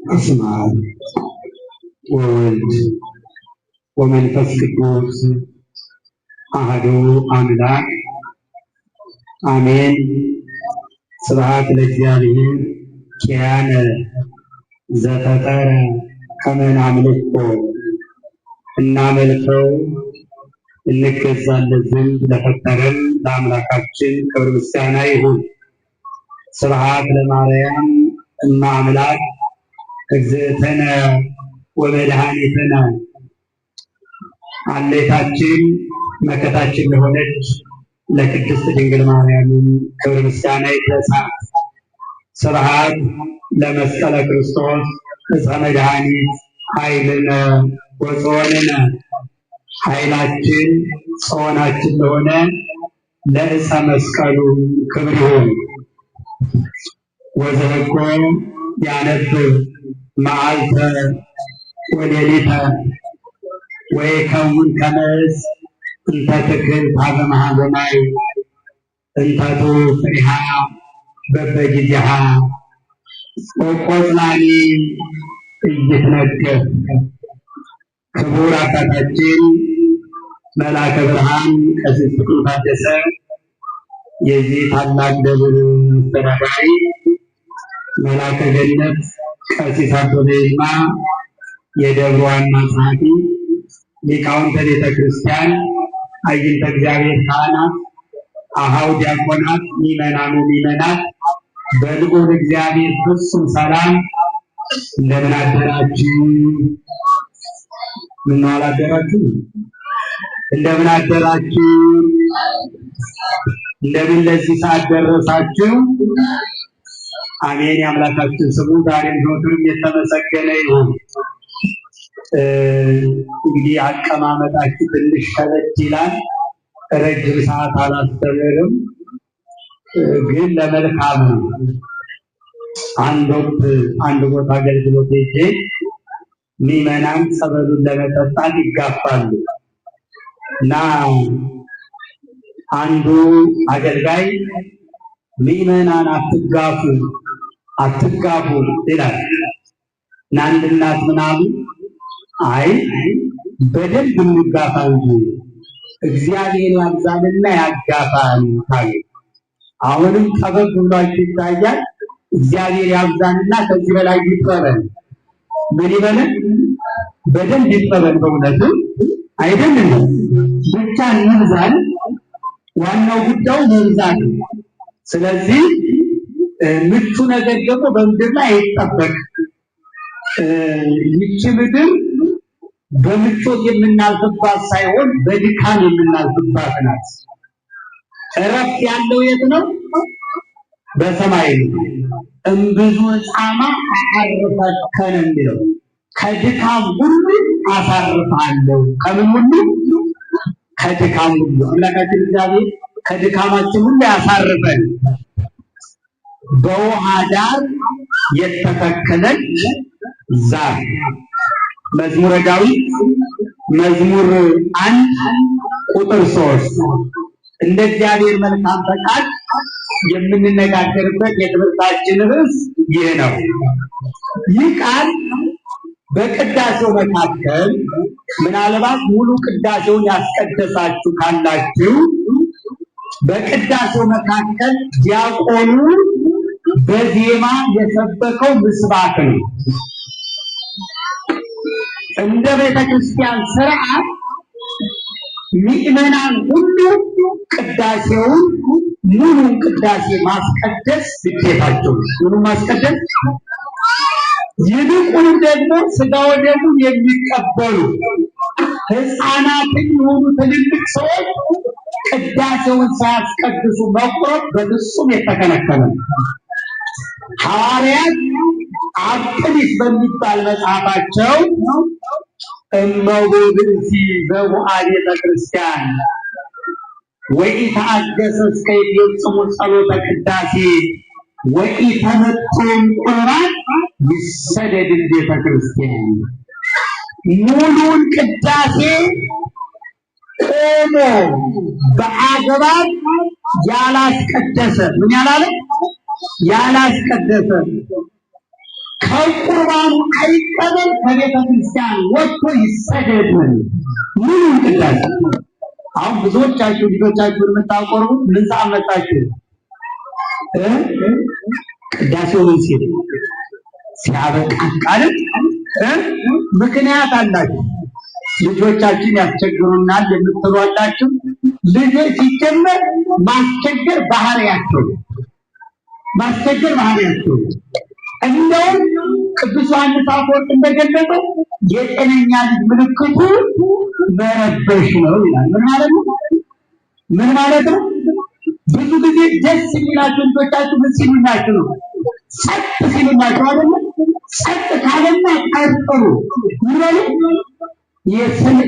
በስመ አብ ወወልድ ወመንፈስ ቅዱስ አሐዱ አምላክ አሜን። ስብሐት ለእግዚአብሔር ኪያነ ዘፈጠረ ከመ ናምልኮ እናመልከው እንገዛለት ዘንድ ለፈጠረን ለአምላካችን ክብር ምስጋና ይሁን። ስብሐት ለማርያም እመ አምላክ እግዝእትነ ወመድኃኒትነ አሌታችን መከታችን ለሆነች ለቅድስት ድንግል ማርያም ክብር ምስጋና ይድረሳት። ስብሐት ለመስቀለ ክርስቶስ ዕፀ መድኃኒት ኃይልነ ወጽዮንነ ኃይላችን ጽዮናችን ለሆነ ለዕፀ መስቀሉ ክብር ይሁን። ወዘህኮ ያነብብ መዓልተ ወሌሊተ ወይከውን ከመ ዕፅ እንተ ትክል ሀበ ማኅበማይ እንተቱ ፍሬሃ በበጊዜሃ ወቆጽላኒ ኢይትነገፍ። ክቡር አባታችን መልአከ ብርሃን ቀሲስ ፍቅሩ ታደሰ የዚህ ታላቅ ደብር አስተዳዳሪ፣ መልአከ ገነት ቀሲስ አበበ ይልማ የደብሩ ዋና ጸሐፊ፣ ሊቃውንተ ቤተ ክርስቲያን፣ አይንተ እግዚአብሔር ካህናት፣ አኀው ዲያቆናት፣ ምዕመናኑ ምዕመናት በልዑል እግዚአብሔር ፍጹም ሰላም እንደምን አደራችሁ? ምነው አላደራችሁ? እንደምን አደራችሁ? እንደምን ለዚህ ሰዓት ደረሳችሁ? አሜን። የአምላካችን ስሙ ዛሬም ዘወትርም የተመሰገነ ይሁን። እንግዲህ አቀማመጣችሁ ትንሽ ከበድ ይላል። ረጅም ሰዓት አላስተምርም፣ ግን ለመልካም ነው። አንድ ወቅት አንድ ቦታ አገልግሎት ሄጄ ምዕመናን ጸበሉን ለመጠጣት ይጋፋሉ እና አንዱ አገልጋይ ምዕመናን አትጋፉ ይላል እና አንድ እናት ምናምን አይ በደንብ እንጋፋ እንጂ እግዚአብሔር ያብዛልና ያጋፋል ታዩ። አሁንም ጠበብ ብሏችሁ ይታያል። እግዚአብሔር ያብዛልና ከዚህ በላይ ይጥበበን። ምን ይበለን? በደንብ ይጥበበን። በእውነቱ አይደለም ብቻ እንብዛል። ዋናው ጉዳዩ መብዛት። ስለዚህ ምቹ ነገር ደግሞ በምድር ላይ አይጠበቅም። ይህች ምድር በምቾት የምናልፍባት ሳይሆን በድካም የምናልፍባት ናት። እረፍት ያለው የት ነው? በሰማይ ነው። እምብዙ ጻማ አሳርፈከ ነው የሚለው። ከድካም ሁሉ አሳርፋለሁ። ከምን ሁሉ? ከድካም ሁሉ። አምላካችን እግዚአብሔር ከድካማችን ሁሉ ያሳርፈን። በውሃ ዳር የተተከለች ዛፍ። መዝሙረ ዳዊት መዝሙር 1:3 እንደ እግዚአብሔር መልካም ፈቃድ የምንነጋገርበት የትምህርታችን ርዕስ ይህ ነው። ይህ ቃል በቅዳሴው መካከል ምናልባት ሙሉ ቅዳሴውን ያስቀደሳችሁ ካላችሁ በቅዳሴው መካከል ዲያቆኑ በዜማ የሰበከው ምስባክ ነው። እንደ ቤተ ክርስቲያን ስርዓት ምዕመናን ሁሉ ቅዳሴውን ሙሉን ቅዳሴ ማስቀደስ ግዴታቸው ነው። ሙሉ ማስቀደስ ይልቁን ደግሞ ሥጋው ደሙን የሚቀበሉ ሕፃናትን የሆኑ ትልልቅ ሰዎች ቅዳሴውን ሳያስቀድሱ መቁረብ በፍጹም የተከለከለ ነው። ሐዋርያት አብጥሊት በሚባል መጽሐፋቸው እመቦ ብእሲ ዘቡአ ቤተ ክርስቲያን ወኢተአገሰ እስከ ይፈጽሙ ጸሎተ ቅዳሴ ወኢተመጥን ቁርባን ይሰደድ ቤተ ክርስቲያን። ሙሉን ቅዳሴ ቆሞ በአግባብ ያላስቀደሰ ምን ያላለ ያላስቀደሰ ከቁርባኑ አይቀበል ከቤተ ክርስቲያን ወጥቶ ይሰደድ። ምን ቅዳሴ? አሁን ብዙዎቻችሁ ልጆቻችሁን የምታቆርቡት ምን ሰዓት መጣችሁ? ቅዳሴውን ሲያበቃ ቃል ምክንያት አላችሁ። ልጆቻችን ያስቸግሩናል የምትሏላችሁ ልጆች ሲጀመር ማስቸገር ባህሪያቸው እንደውም ቅዱስ ዮሐንስ አፈወርቅ እንደገለጸው የጤነኛ ልጅ ምልክቱ መረበሽ ነው ይላል። ምን ማለት ነው? ብዙ ጊዜ ደስ የሚላቸው ልጆቻችሁ ምን ሲሉናችሁ ነው? ጸጥ ሲሉናችሁ አይደለ? ጸጥ ካለና ቀርጥሩ ይበሉ።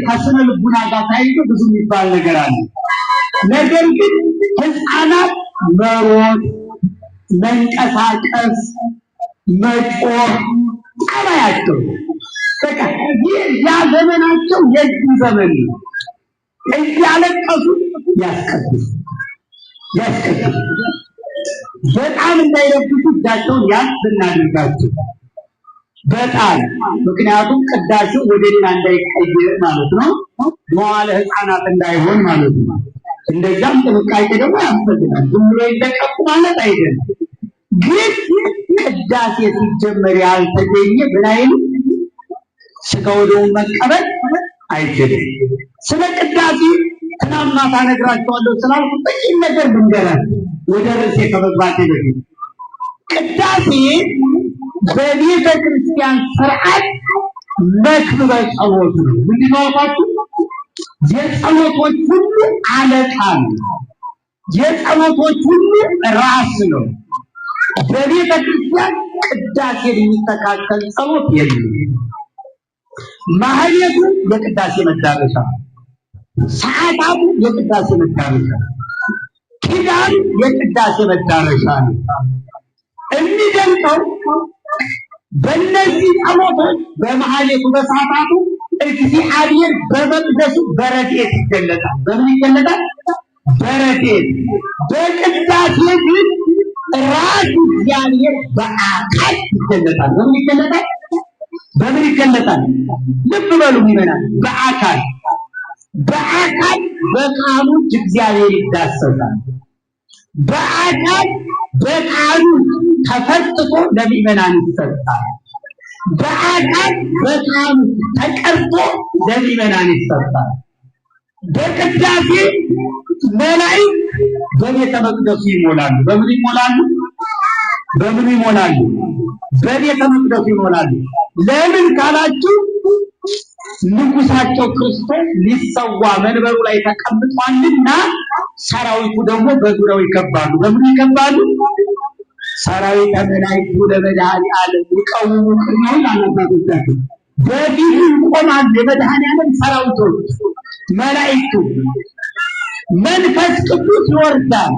ከስነ ልቡና ጋር ታይቶ ብዙ የሚባል ነገር አለ። ነገር ግን ህፃናት መሮጥ፣ መንቀሳቀስ፣ መጮህ ጠባያቸው በቃ ያ ዘመናቸው የዚህ ዘመን ነው። እያለቀሱ ያስቀድሱ በጣም እንዳይረብሹ እጃቸውን ያዝ እናድርጋቸው። በጣም ምክንያቱም ቅዳሴው ወደ ሌላ እንዳይቀየር ማለት ነው። መዋለ ህፃናት እንዳይሆን ማለት ነው። እንደዛም ጥንቃቄ ደግሞ ያስፈልጋል። ዝም ብሎ ይለቀቁ ማለት አይደለም። ግን ቅዳሴ ሲጀመር ያልተገኘ ብናይም ስጋው ደሙን መቀበል አይችልም። ስለ ቅዳሴ ትናንት ማታ ነግራቸዋለሁ ስላልኩ ጥቂት ነገር ልንገራችሁ ወደ ርዕሴ ከመግባቴ በፊት። ቅዳሴ በቤተ ክርስቲያን ስርዓት መክብበ ጸሎት ነው። ምንድን ነው አልኳችሁ? የጸሎቶች ሁሉ አለቃ ነው። የጸሎቶች ሁሉ ራስ ነው። በቤተ ክርስቲያን ቅዳሴ የሚተካከል ጸሎት የለም። ማህሌቱ የቅዳሴ መዳረሻ፣ ሰዓታቱ የቅዳሴ መዳረሻ፣ ኪዳኑ የቅዳሴ መዳረሻ ነው። የሚደንቀው በእነዚህ ጸሎቶች በማህሌቱ በሰዓታቱ እግዚአብሔር በመቅደሱ በረድኤት ይገለጣል። በምን ይገለጣል? በረድኤት። በቅዳሴ ግን ራሱ እግዚአብሔር በአካል ይገለጣል። በምን ይገለጣል? ልብ በሉ ይመናል። በአካል በቃሉ እግዚአብሔር ይዳሰሳል። በአካል በቃሉ ተፈትቶ ለሚመናን ይሰጣል። በአካል በቃሉ ተቀርቶ ለሚመናን ይሰጣል። በቅዳሴ መላእክት በቤተ መቅደሱ ይሞላሉ። በምን ይሞላሉ? በቤተ መቅደሱ ይሞላሉ። ለምን ካላችሁ ንጉሳቸው ክርስቶስ ሊሰዋ መንበሩ ላይ ተቀምጧልና ሰራዊቱ ደግሞ በዙሪያው ይከባሉ። በምን ይከባሉ? ሰራዊተ መላእክቱ ለመድኃኔዓለም ይቀውሙ ቅድሜውን አለባቶቻቸው በፊቱ ይቆማሉ። የመድኃኔዓለም ሰራዊቶች መላእክቱ። መንፈስ ቅዱስ ይወርዳል።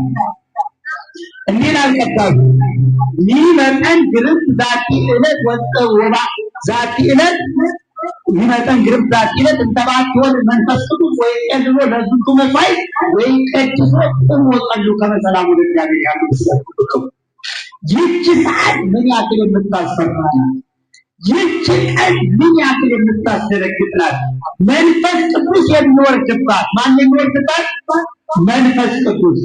እንዲህ አልቀዳሉ ሊመጠን ግርምት ዛቲ ዕለት ወባ ዛቲ ዕለት ሊመጠን ግርምት ዛቲ ዕለት እንተባት ሲሆን መንፈስ ቅዱስ ወይ ቀድሞ ለዝንቱ መስዋዕት ወይ ቀድሶ ቁሞ ጸሉ ከመሰላሙ ለእግዚአብሔር ያሉ ይህች ሰዓት ምን ያክል የምታስፈራ ናት! ይህች ቀን ምን ያክል የምታስደነግጥ ናት! መንፈስ ቅዱስ የሚወርድባት። ማን የሚወርድባት? መንፈስ ቅዱስ።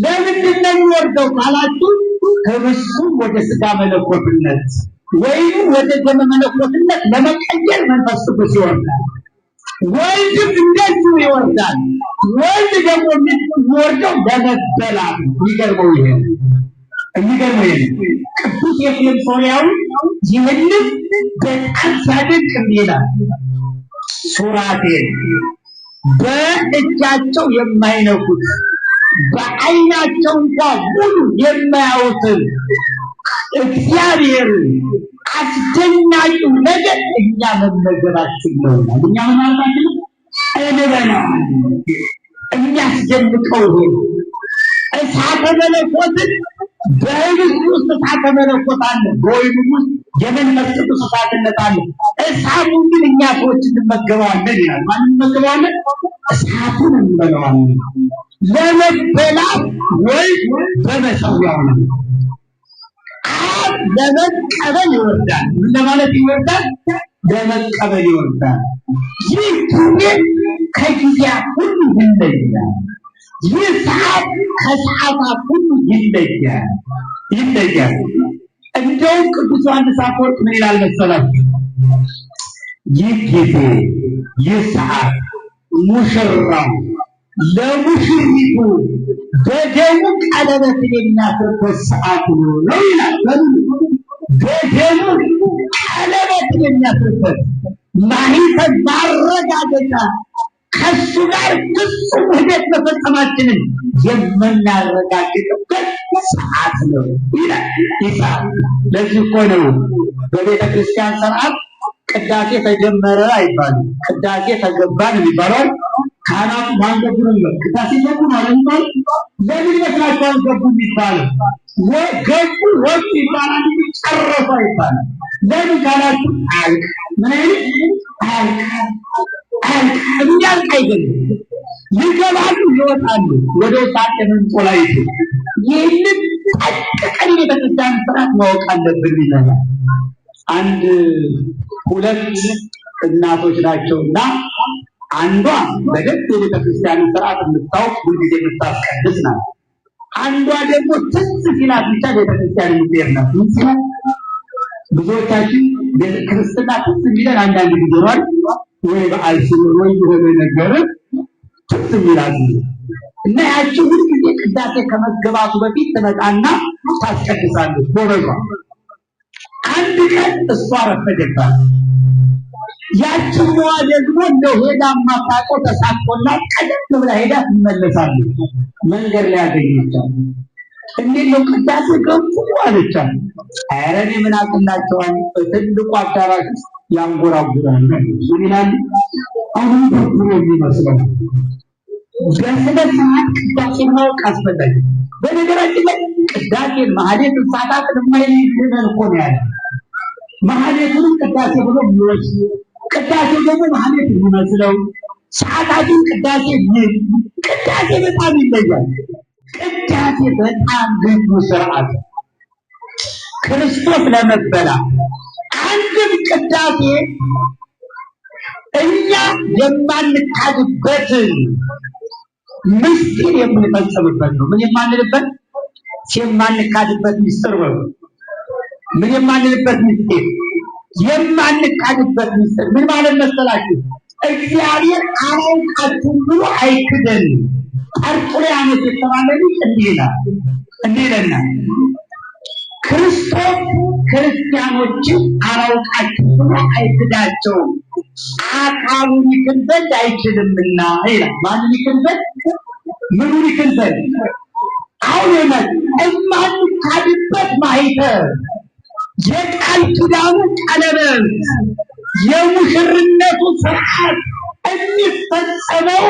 ለምንድን ነው የሚወርደው ካላችሁ ህብስቱን ወደ ስጋ መለኮትነት ወይም ወደ ደመ መለኮትነት ለመቀየር መንፈስ ቅዱስ ይወርዳል። ወልድም እንደዚሁ ይወርዳል። ወልድ ደግሞ የሚወርደው ለመበላት። የሚገርመው ይሄ ቅዱስ ኤፍሬም ሶርያዊ ይህንን በጣም ሲያደንቅ ይላል። ሱራፌል በእጃቸው የማይነኩት በዓይናቸው እንኳን ሙሉ የማያዩትን እግዚአብሔር አስደናቂው ነገር እኛ መመገባችን ነው። እኛ ምናልባችን እንበላለን። የሚያስደንቀው ይሄ እሳተ መለኮትን በህብስት ውስጥ እሳተ መለኮት አለ፣ በወይኑ ውስጥ የመንፈስ ቅዱስ እሳትነት አለ። እሳቱን ግን እኛ ሰዎች እንመገበዋለን ይላል። ማን እንመገበዋለን? እሳቱን እንበላዋለን። ለመበላት ወይ በመሰዊያው ነው። አብ ለመቀበል ይወርዳል። ምን ለማለት ይወርዳል? ለመቀበል ይወርዳል። ይህ ጊዜ ከጊዜያት ሁሉ ይለያል። ይህ ሰዓት ከሰዓታት ሁሉ ይለያል። እንደውም ቅዱስ ዮሐንስ አፈወርቅ ምን ይላል መሰላችሁ? ይህ ጊዜ ይህ ሰዓት ሙሽራው ለሙሽሪቱ በደሙ ቀለበትን የሚያስርበት ሰዓት ነው ይላል። በደሙ ቀለበትን የሚያስርበት ማኅተም ማረጋገጫ ከሱ ጋር ፍጹም ውህደት መፈጸማችንን የምናረጋግጥበት ሰዓት ነው ይላል። ለዚህ እኮ ነው በቤተ ክርስቲያን ስርዓት ቅዳሴ ተጀመረ አይባልም፣ ቅዳሴ ተገባ ነው የሚባለው። ካህናቱ ማን ገቡ ነው የሚባለው? ቅዳሴ ገቡ ማለት ነው። ለምን ይመስላችኋል ገቡ የሚባለው? ገቡ ወጡ ይባላል እንጂ ጨረሱ አይባልም። ለምን ካላችሁ አልቅ ምን አይነት የሚያልቅ አይደለም። ይገባሉ፣ ይወጣሉ ወደ እሳት መንጦላይቱ። ይህንን ጠቅቀን የቤተክርስቲያን ስርዓት ማወቅ አለብን ይላል። አንድ ሁለት እናቶች ናቸውና አንዷ በደንብ የቤተክርስቲያን ስርዓት የምታውቅ ሁልጊዜ የምታስቀድስ ናት። አንዷ ደግሞ ትዝ ሲላት ብቻ ቤተክርስቲያን የምትሄድ ናት። ምን ሲላት ብዙዎቻችን ክርስትና ትዝ የሚለን አንዳንድ ጊዜ ነው ወይ በዓል ሲኖር ወይ የሆነ ነገር ትዝ የሚላት እና ያቺ ሁልጊዜ ቅዳሴ ከመገባቱ በፊት ትመጣና ታስቀድሳለች ጎበዟ። አንድ ቀን እሷ ረፈደባት። ያችኛዋ ደግሞ እንደው ሄዳ ማታውቀው ተሳክቶላት ቀደም ብላ ሄዳ ትመለሳለች። መንገድ ላይ ያገኘቻት። እንዴት ነው ቅዳሴ ገቡ አለቻት። ኧረ እኔ ምን አቅላቸዋል፣ በትልቁ አዳራሽ ውስጥ ያንጎራጉራል። ምን ይላል? አሁን ብርቱ የሚመስለው በስነ ሰዓት ቅዳሴን ማወቅ አስፈላጊ። በነገራችን ላይ ቅዳሴን ማህሌትን ሰዓታትን የማይልንን እኮ ነው ያለ። ማህሌቱንም ቅዳሴ ብሎ የሚወስድ ቅዳሴ ደግሞ ማህሌት የሚመስለው ሰዓታቱን ቅዳሴ ቅዳሴ በጣም ይለያል። ቅዳሴ በጣም ልዩ ስርዓት ክርስቶስ ለመበላ አንድም ቅዳሴ እኛ የማንካድበትን ምስጢር የምንፈጽምበት ነው። ምን የማንልበት የማንካድበት ምስጢር ነው። ምን የማንልበት ምስጢር የማንካድበት ምስጢር ምን ማለት መሰላችሁ? እግዚአብሔር አላውቃችሁም ብሎ አይክደንም። ጠርጡልያኖስ የተባለ ልጅ እንዲህ ይለናል፣ ክርስቶስ ክርስቲያኖችን አላውቃችሁም ብሎ አይክዳቸውም፣ አካሉን ይክድ ዘንድ አይችልምና ይላል። ማንን ይክድ ዘንድ? ምኑን ይክድ ዘንድ? አሁን የማንካድበት ማኅተም የቃል ኪዳኑ ቀለበት የሙሽርነቱ ስርዓት የሚፈጸመው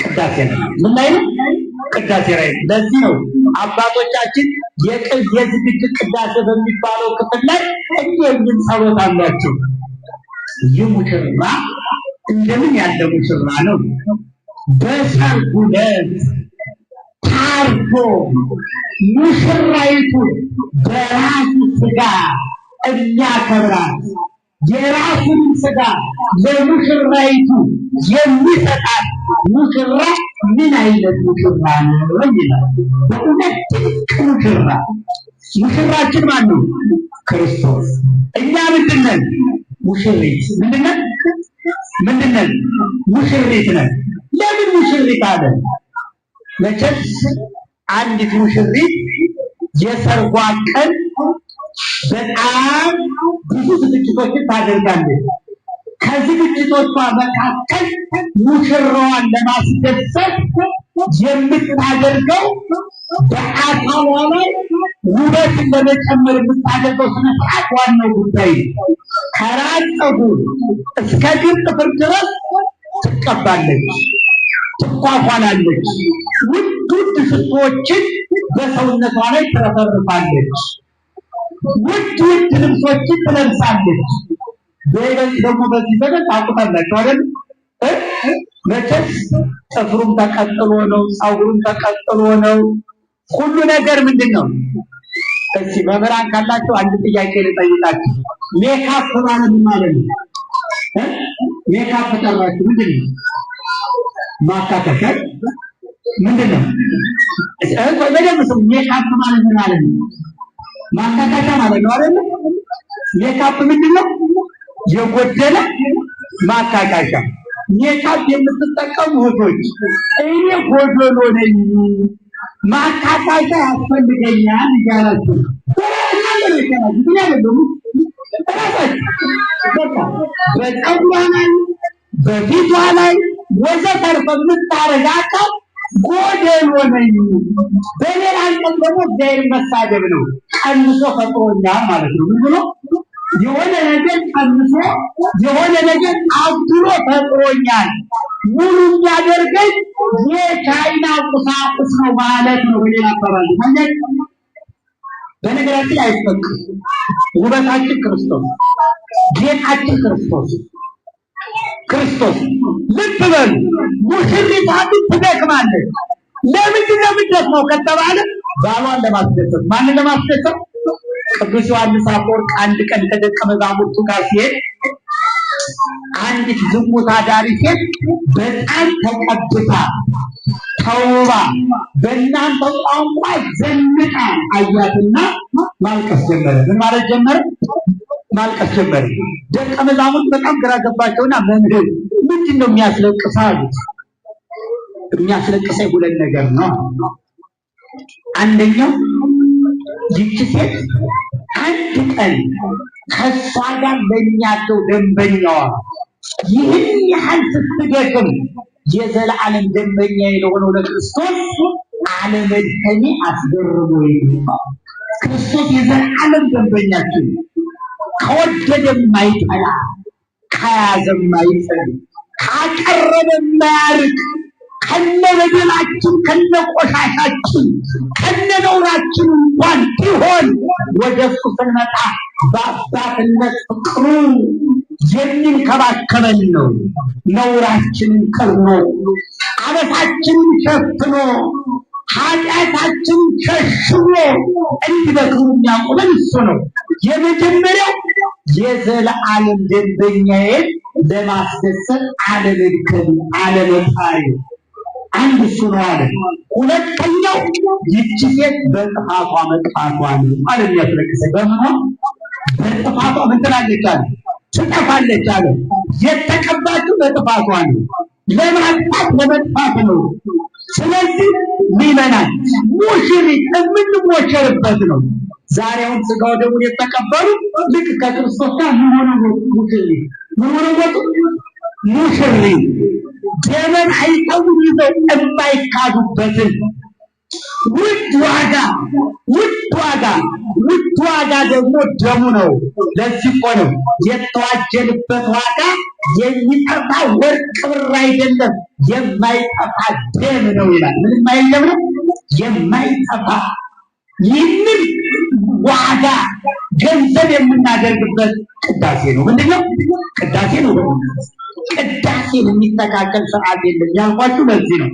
ቅዳሴ ነው። ምን ላይ ነው? ቅዳሴ ላይ። ለዚህ ነው አባቶቻችን የዝግጅት ቅዳሴ በሚባለው ክፍል ላይ እንዲህ ጸሎት አላቸው። ይህ ሙሽራ እንደምን ያለ ሙሽራ ነው! በሰርጉ ዕለት ታርዶ ሙሽራይቱ በራሱ ስጋ የሚያከብራት የራሱን ስጋ ለሙሽራይቱ የሚሰጣት ሙሽራ ምን አይነት ሙሽራ ነው ይላል። በእውነት ድንቅ ሙሽራ። ሙሽራችን ማን ነው? ክርስቶስ። እኛ ምንድነን? ሙሽሪት። ምንድነን? ሙሽሪት ነን። ለምን ሙሽሪት አለ? መቼስ አንዲት ሙሽሪት የሰርጓ ቀን በጣም ብዙ ዝግጅቶችን ታደርጋለች። ከዝግጅቶቿ መካከል ሙሽራዋን ለማስደሰት የምታደርገው በአካሏ ላይ ውበትን ለመጨመር የምታደርገው ስነ ስርዓት ዋናው ጉዳይ ከራስ ፀጉር እስከ እግር ጥፍር ድረስ ትቀባለች፣ ትኳኳላለች። ውድ ሽቶዎችን በሰውነቷ ላይ ትረፈርፋለች። ውድ ልብሶችን ትለብሳለች። በይበልጥ ደግሞ በዚህ ዘመን ታውቁታላችሁ አይደል? መቼስ ጥፍሩም ተቀጥሎ ነው፣ ፀጉሩም ተቀጥሎ ነው። ሁሉ ነገር ምንድን ነው? እስኪ መምህራን ካላችሁ አንድ ጥያቄ ልጠይቃችሁ። ሜካፕ ማለት ምን ማለት ነው? ሜካፕ ጠራችሁ ምንድን ነው? ማካካሻ ምንድን ነው? በደንብ ስሙ። ሜካፕ ማለት ምን ማለት ነው? ማካካሻ ማለት ነው አይደል? ሜካፕ ምንድን ነው? የጎደለ ማካካሻ። ሜካፕ የምትጠቀሙ እህቶች እኔ ጎዶሎ ነኝ ማካካሻ ያስፈልገኛል እያላችሁ በፀጉሯ ላይ በፊቷ ላይ ወዘተርፈ የምታረጋቸው ጎደሎ ነኝ። በሌላ አንቀጽ ደግሞ እግዚአብሔር መሳደብ ነው። ቀንሶ ፈጥሮኛል ማለት ነው። ምን ብሎ የሆነ ነገር ቀንሶ የሆነ ነገር አብሮ ፈጥሮኛል። ሙሉ የሚያደርገኝ የቻይና ቁሳቁስ ነው ማለት ነው። በሌላ አባባል ማለት በነገራችን ላይ አይፈቅም። ውበታችን ክርስቶስ፣ ጌጣችን ክርስቶስ ክርስቶስ። ልብ በሉ ሙሽሪት ትደክማለች። ለምንድን ነው የምትደክመው ከተባለ ባሏን ለማስደሰት። ማንን ለማስደሰት? ቅዱስ ዮሐንስ አፈወርቅ አንድ ቀን ከደቀ መዛሙርቱ ጋር ሲሄድ አንዲት ዝሙት አዳሪ ሴት በጣም ተቀብታ ተውባ በእናንተ ቋንቋ ዘንጣ አያትና ማልቀስ ጀመረ። ምን ማለት ጀመረ? ማልቀስ ጀመረ። ደቀ መዛሙርት በጣም ግራ ገባቸውና መምህር ምንድን ነው የሚያስለቅሰው አሉት። የሚያስለቅሰኝ ሁለት ነገር ነው። አንደኛው ይህች ሴት አንድ ቀን ከእሷ ጋር ለሚያለው ደንበኛዋ ይህን ያህል ስትደክም የዘላለም ደንበኛ ለሆነው ለክርስቶስ አለመድከሜ አስገርሞኝ ነው። ክርስቶስ የዘላለም ደንበኛችን፣ ከወደደ የማይጠላ ከያዘ የማይጥል ካቀረበ የማያርቅ ከነበደላችን ከነቆሻሻችን ከነነውራችን እንኳን ቢሆን ወደ እሱ ስንመጣ በአባትነት ፍቅሩ የሚንከባከበን ነው። ነውራችንን ቀርኖ አበሳችንን ሸፍኖ ኃጢአታችንን ሸሽቦ እንዲበክሩ የሚያቆመን እሱ ነው። የመጀመሪያው የዘለዓለም ደንበኛዬን ለማስደሰት አለመድከም አለመጣሪ አንድ እሱ ነው አለ። ሁለተኛው ይህች ሴት በጥፋቷ መጥፋቷ ነው ማለት ያስለቅሰ። በምኗ በጥፋቷ ምን ትላለች አለ? ትጠፋለች አለ። የተቀባችው በጥፋቷ ነው። ለማጥፋት ለመጥፋት ነው። ስለዚህ ሚመናል ሙሽሪት የምንሞሸርበት ነው። ዛሬውን ስጋው ደሙን የተቀበሉ ልክ ከክርስቶስ ጋር ምን ሆነው ሙሽሪት ደመን አይተው ይዘው የማይካዱበትን ውድ ዋጋ ደግሞ ደሙ ነው። ለዚህ እኮ ነው የተዋጀንበት ዋጋ የሚጠፋ ወርቅ ብር አይደለም፣ የማይጠፋ ደም ነው ይላል። ምንም አይደለም ነው የማይጠፋ። ይህንን ዋጋ ገንዘብ የምናደርግበት ቅዳሴ ነው። ምንድነው? ቅዳሴ ነው። ቅዳሴ የሚስተካከል ስርዓት የለም ያልኳችሁ ለዚህ ነው።